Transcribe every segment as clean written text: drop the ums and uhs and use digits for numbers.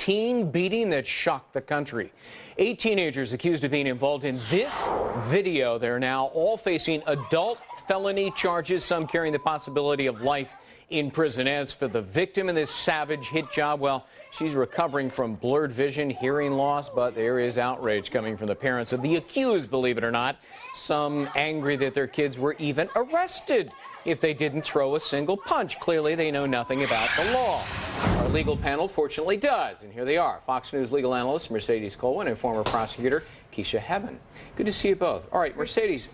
teen beating that shocked the country. 8 teenagers accused of being involved in this video. They're now all facing adult felony charges, some carrying the possibility of life in prison. As for the victim in this savage hit job, well, she's recovering from blurred vision, hearing loss, but there is outrage coming from the parents of the accused, believe it or not. Some angry that their kids were even arrested if they didn't throw a single punch. Clearly, they know nothing about the law. Our legal panel fortunately does, and here they are. Fox News legal analyst Mercedes Colwin and former prosecutor Kisha Hebbon. Good to see you both. All right, Mercedes,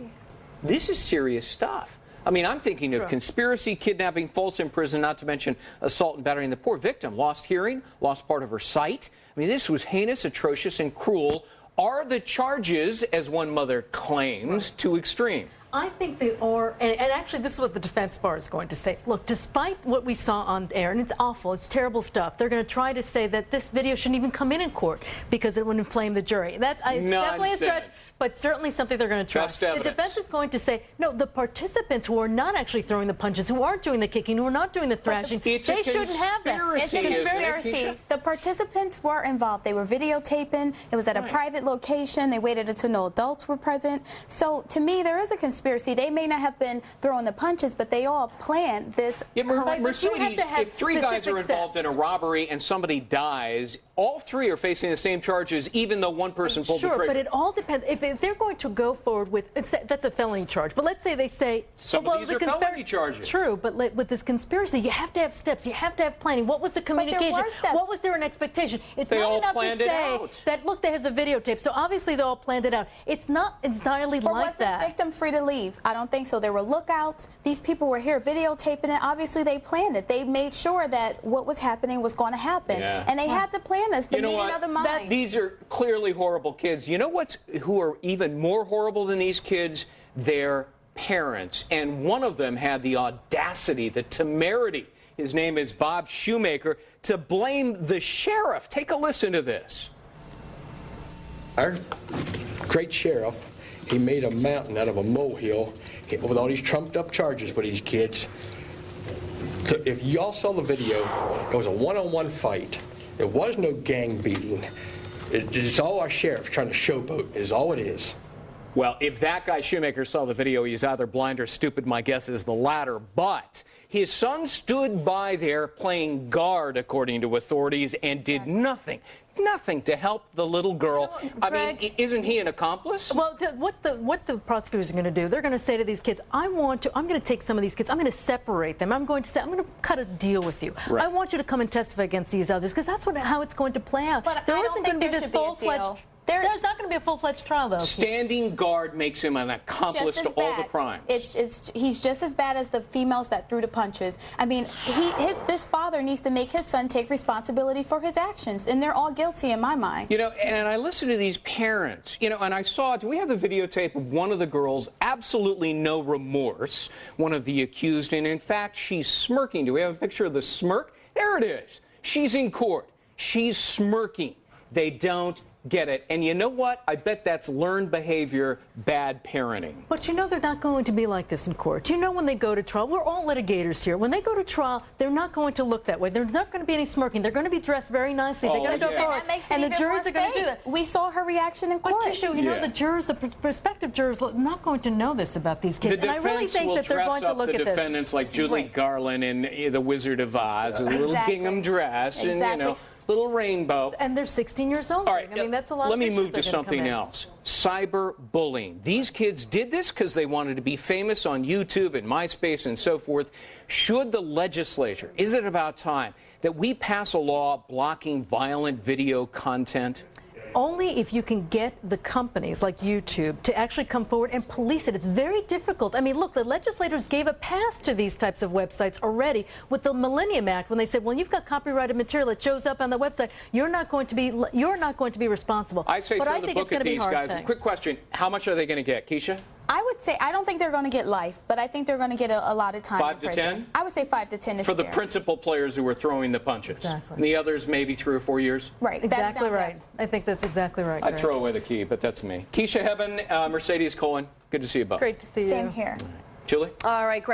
this is serious stuff. I mean, I'm thinking of conspiracy, kidnapping, false imprisonment, not to mention assault and battering. The poor victim lost hearing, lost part of her sight. I mean, this was heinous, atrocious, and cruel. Are the charges, as one mother claims, too extreme? I think they are, and actually this is what the defense bar is going to say. Look, despite what we saw on air, and it's awful, it's terrible stuff, they're going to try to say that this video shouldn't even come in court because it would inflame the jury. That's definitely a stretch, but certainly something they're going to try. The defense is going to say, no, the participants who are not actually throwing the punches, who aren't doing the kicking, who are not doing the thrashing, they shouldn't have that. It's a conspiracy. The participants were involved. They were videotaping. It was at a private location. They waited until no adults were present. So to me, there is a conspiracy. They may not have been throwing the punches, but they all planned this. Yeah, Mercedes, if 3 guys are involved in a robbery and somebody dies, all 3 are facing the same charges, even though one person pulled the trigger. Sure, but it all depends. If they're going to go forward with, that's a felony charge. But let's say they say, some of these are felony charges. True, but with this conspiracy, you have to have steps. You have to have planning. What was the communication? What was there an expectation? It's not enough to say that, look, there's a videotape. So obviously they all planned it out. It's not entirely like that. Was this victim free to leave? I don't think so. There were lookouts. These people were here videotaping it. Obviously, they planned it. They made sure that what was happening was going to happen. Yeah. And they had to plan this. The meeting of the mind. These are clearly horrible kids. You know who are even more horrible than these kids? Their parents. And one of them had the audacity, the temerity, his name is Bob Shoemaker, to blame the sheriff. Take a listen to this. Our great sheriff, he made a mountain out of a molehill with all these trumped up charges for these kids. So if y'all saw the video, it was a one-on-one fight. There was no gang beating. It's all our sheriff trying to showboat is all it is. Well, if that guy Shoemaker saw the video, he's either blind or stupid. My guess is the latter. But his son stood by there playing guard, according to authorities, and did nothing to help the little girl. I mean, isn't he an accomplice? Well, what the prosecutors are going to do, they're going to say to these kids, I'm going to take some of these kids, I'm going to separate them. I'm going to say, I'm going to cut a deal with you. Right. I want you to come and testify against these others, because that's how it's going to play out. But there isn't going to be this full-fledged. There's not going to be a full-fledged trial, though. Standing guard makes him an accomplice to all the crimes. He's just as bad as the females that threw the punches. I mean, this father needs to make his son take responsibility for his actions, and they're all guilty in my mind. You know, and I listen to these parents, you know, and I saw, do we have the videotape of one of the girls, absolutely no remorse, one of the accused, and in fact, she's smirking. Do we have a picture of the smirk? There it is. She's in court. She's smirking. They don't get it. And you know what? I bet that's learned behavior, bad parenting. But you know they're not going to be like this in court. You know when they go to trial, we're all litigators here. When they go to trial, they're not going to look that way. There's not going to be any smirking. They're going to be dressed very nicely. They're going to go forward. And the juries are going to do that. We saw her reaction in court. But Kisha, you know, the jurors, the prospective jurors, are not going to know this about these kids. And I really think that they're going to look at this. The defendants like Julie Garland in The Wizard of Oz, a little gingham dress, and, you know, little rainbow. And they're 16 years old. All right, I mean, that's a lot. Let me move to something else. Cyberbullying. These kids did this because they wanted to be famous on YouTube and MySpace and so forth. Should the legislature, is it about time that we pass a law blocking violent video content? Only if you can get the companies like YouTube to actually come forward and police it. It's very difficult. I mean, look, the legislators gave a pass to these types of websites already with the Millennium Act when they said, well, you've got copyrighted material that shows up on the website. You're not going to be responsible. I say throw the book at these guys. A quick question. How much are they going to get, Kisha? I would say, I don't think they're going to get life, but I think they're going to get a lot of time 5 to 10? I would say 5 to 10 is for the principal players who were throwing the punches. Exactly. And the others maybe 3 or 4 years? Right. Exactly right. I think that's exactly right. I'd throw away the key, but that's me. Kisha Hebbon, Mercedes Colwin, good to see you both. Great to see you. Same here. Julie? All right, great.